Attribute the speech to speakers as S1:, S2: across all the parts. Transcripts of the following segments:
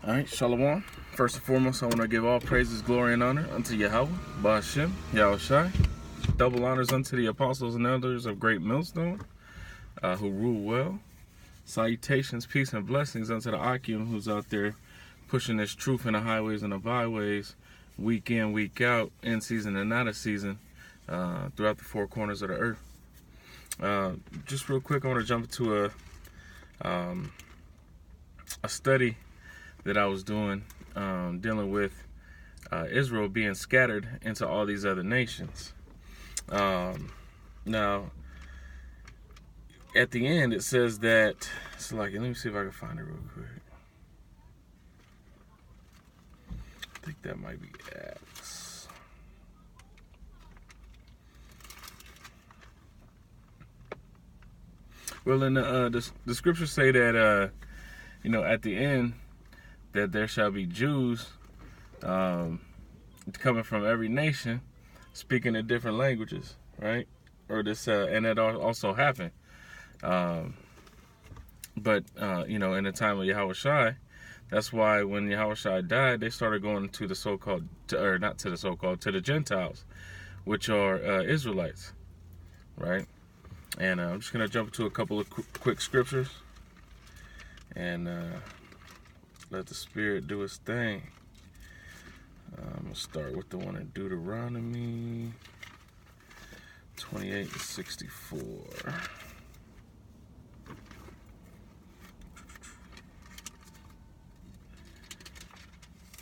S1: All right, Shalom. First and foremost, I want to give all praises, glory, and honor unto Yahweh, Ba'ashem, Yahushai. Double honors unto the apostles and elders of Great Millstone, who rule well. Salutations, peace, and blessings unto the Akim, who's out there pushing this truth in the highways and the byways, week in, week out, in season and out of season, throughout the four corners of the earth. Just real quick, I want to jump into a study that I was doing, dealing with Israel being scattered into all these other nations. Now, at the end, it says that, it's like, let me see if I can find it real quick. I think that might be Acts. Well, in the scriptures say that, at the end, that there shall be Jews coming from every nation, speaking in different languages, right? Or this, and that also happened. But in the time of Yahushai, that's why when Yahushai died, they started going to the so-called, or not to the so-called, to the Gentiles, which are Israelites, right? And I'm just gonna jump to a couple of quick scriptures, and let the Spirit do its thing. I'm gonna start with the one in Deuteronomy 28:64.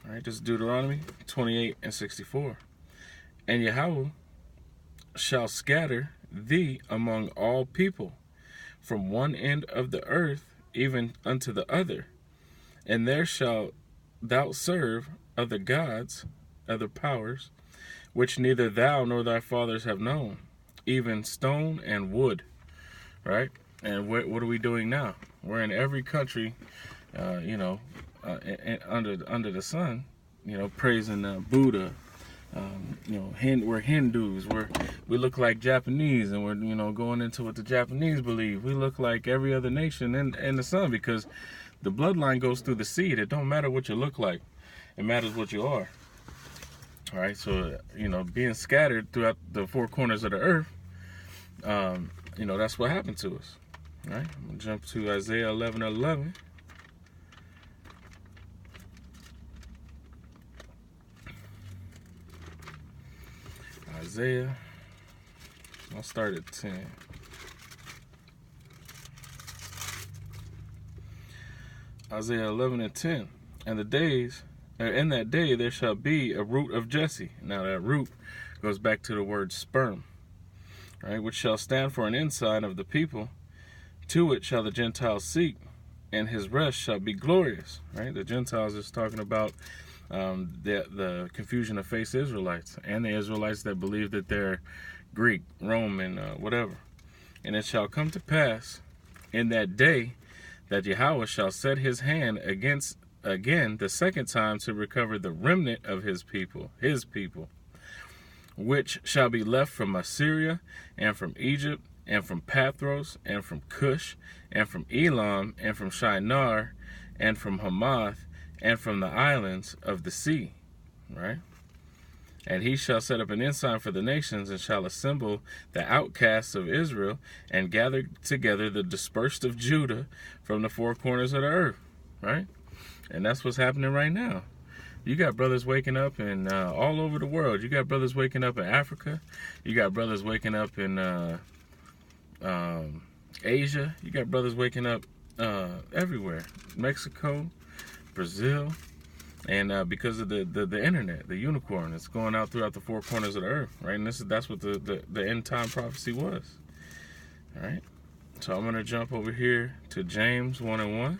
S1: All right, this is Deuteronomy 28:64. And Yahweh shall scatter thee among all people, from one end of the earth even unto the other, and there shalt thou serve other gods, other powers, which neither thou nor thy fathers have known, even stone and wood. Right? And what are we doing now? We're in every country, under the sun, praising Buddha. We're Hindus. We look like Japanese, and we're going into what the Japanese believe. We look like every other nation in the sun, because the bloodline goes through the seed. It don't matter what you look like; it matters what you are. All right. So being scattered throughout the four corners of the earth, that's what happened to us. All right. I'm gonna jump to Isaiah 11:11. Isaiah, I'll start at 10. Isaiah 11:10. And in that day there shall be a root of Jesse. Now that root goes back to the word sperm, right? Which shall stand for an ensign of the people. To it shall the Gentiles seek, and his rest shall be glorious. Right? The Gentiles is talking about the confusion of face Israelites, and the Israelites that believe that they're Greek, Roman, whatever. And it shall come to pass in that day that Yahweh shall set his hand again the second time to recover the remnant of his people, which shall be left from Assyria, and from Egypt, and from Pathros, and from Cush, and from Elam, and from Shinar, and from Hamath, and from the islands of the sea, right? And he shall set up an ensign for the nations, and shall assemble the outcasts of Israel, and gather together the dispersed of Judah from the four corners of the earth, right? And that's what's happening right now. You got brothers waking up in all over the world. You got brothers waking up in Africa. You got brothers waking up in Asia. You got brothers waking up everywhere. Mexico, Brazil, and because of the internet, the unicorn, it's going out throughout the four corners of the earth, right? And that's what the end time prophecy was. All right. So I'm gonna jump over here to James 1:1.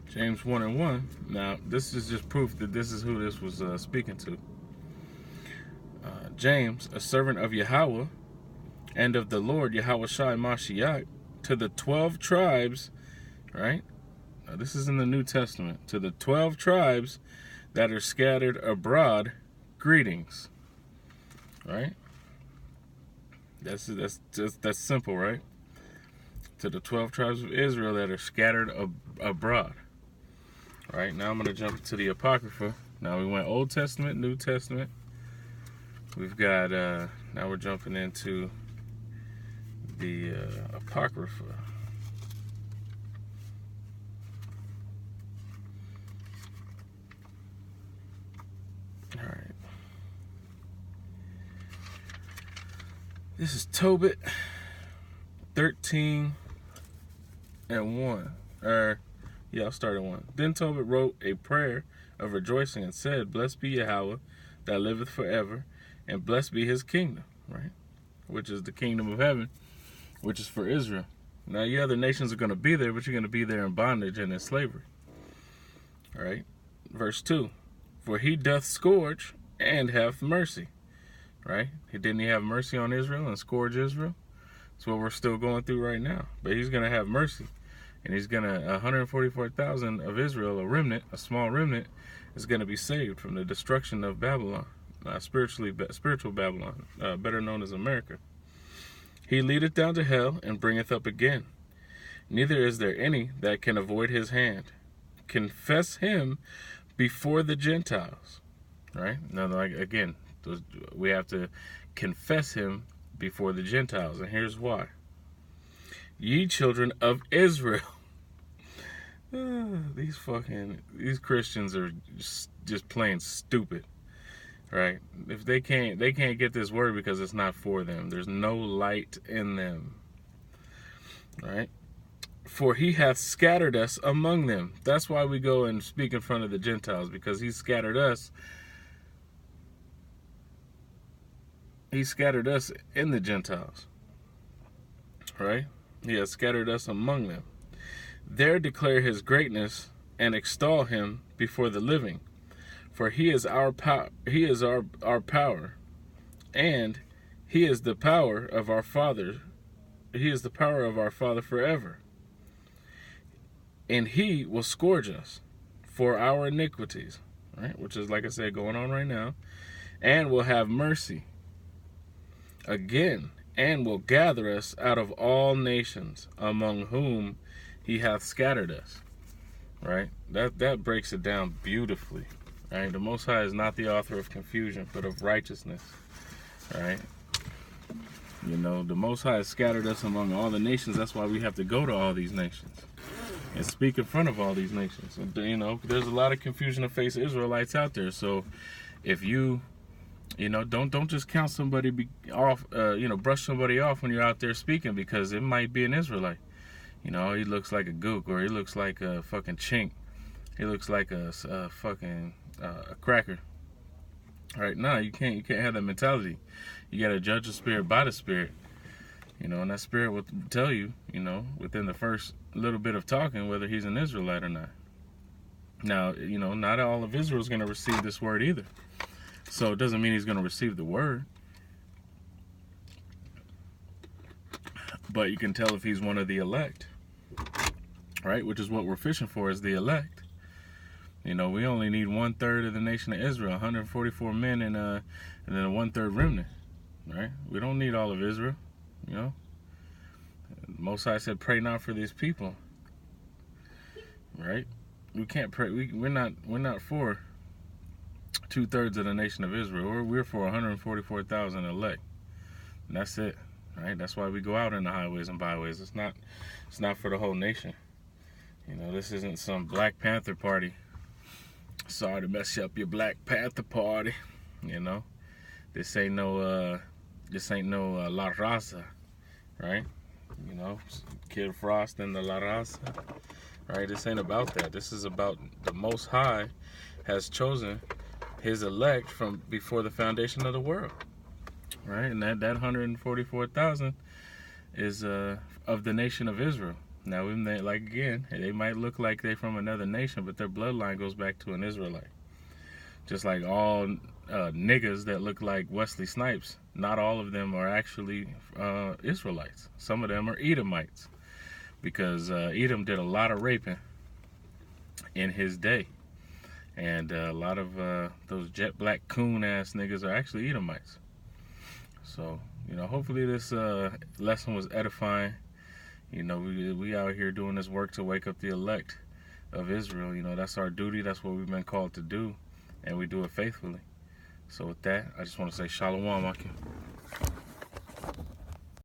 S1: James 1:1. Now this is just proof that this is who this was speaking to. James, a servant of Yahweh and of the Lord Yahushai Mashiach, to the 12 tribes, right? Now, this is in the New Testament. To the 12 tribes that are scattered abroad, greetings. Right? That's simple, right? to the 12 tribes of Israel that are scattered abroad. All right, now I'm going to jump to the Apocrypha. Now we went Old Testament, New Testament. We've got, now we're jumping into the Apocrypha. All right. This is Tobit 13 and 1. I'll start at 1. Then Tobit wrote a prayer of rejoicing and said, Blessed be Yahweh that liveth forever, and blessed be his kingdom, right? Which is the kingdom of heaven, which is for Israel. Now, you other nations are going to be there, but you're going to be there in bondage and in slavery. All right. Verse 2. For he doth scourge and have mercy. Right? Didn't he have mercy on Israel and scourge Israel? That's what we're still going through right now. But he's going to have mercy. And he's going to, 144,000 of Israel, a remnant, a small remnant, is going to be saved from the destruction of Babylon. Spiritual Babylon, better known as America. He leadeth down to hell and bringeth up again. Neither is there any that can avoid his hand. Confess him before the Gentiles. Right? Now, again, we have to confess him before the Gentiles. And here's why. Ye children of Israel. These Christians are just plain stupid. Right? If they can't get this word because it's not for them. There's no light in them. Right? For he hath scattered us among them. That's why we go and speak in front of the Gentiles, because he scattered us. He scattered us in the Gentiles. Right? He has scattered us among them. There declare his greatness and extol him before the living. For he is our power. He is our power, and he is the power of our Father. He is the power of our Father forever. And he will scourge us for our iniquities, right? Which is, like I said, going on right now. And will have mercy again, and will gather us out of all nations among whom he hath scattered us. Right? That breaks it down beautifully. Right? The Most High is not the author of confusion, but of righteousness. Right? You know, the Most High has scattered us among all the nations. That's why we have to go to all these nations and speak in front of all these nations. And, you know, there's a lot of confusion to face Israelites out there. So if you know, don't just count somebody off, brush somebody off when you're out there speaking, because it might be an Israelite. You know, he looks like a gook, or he looks like a fucking chink. He looks like a fucking a cracker. All right, no, you can't have that mentality. You got to judge the spirit by the spirit. You know, and that spirit will tell you, you know, within the first little bit of talking, whether he's an Israelite or not. Now, you know, not all of Israel is going to receive this word either. So it doesn't mean he's going to receive the word. But you can tell if he's one of the elect. Right? Which is what we're fishing for, is the elect. You know, we only need 1/3 of the nation of Israel, 144 men, and then a 1/3 remnant. Right? We don't need all of Israel. You know? Most High said, pray not for these people. Right? We can't pray. We're not for 2/3 of the nation of Israel. We're for 144,000 elect. And that's it. Right? That's why we go out in the highways and byways. It's not for the whole nation. You know, this isn't some Black Panther party. Sorry to mess up your Black Panther party. You know, this ain't no La Raza, right? You know, Kid Frost and the La Raza, right? This ain't about that. This is about the Most High has chosen his elect from before the foundation of the world, right? And that 144,000 is of the nation of Israel. Now, when they, like, again, they might look like they're from another nation, but their bloodline goes back to an Israelite. Just like all niggas that look like Wesley Snipes, not all of them are actually Israelites. Some of them are Edomites, because Edom did a lot of raping in his day. And a lot of those jet black coon ass niggas are actually Edomites. So, you know, hopefully this lesson was edifying. You know, we out here doing this work to wake up the elect of Israel. You know, that's our duty. That's what we've been called to do, and we do it faithfully. So with that, I just want to say Shalom, Akim.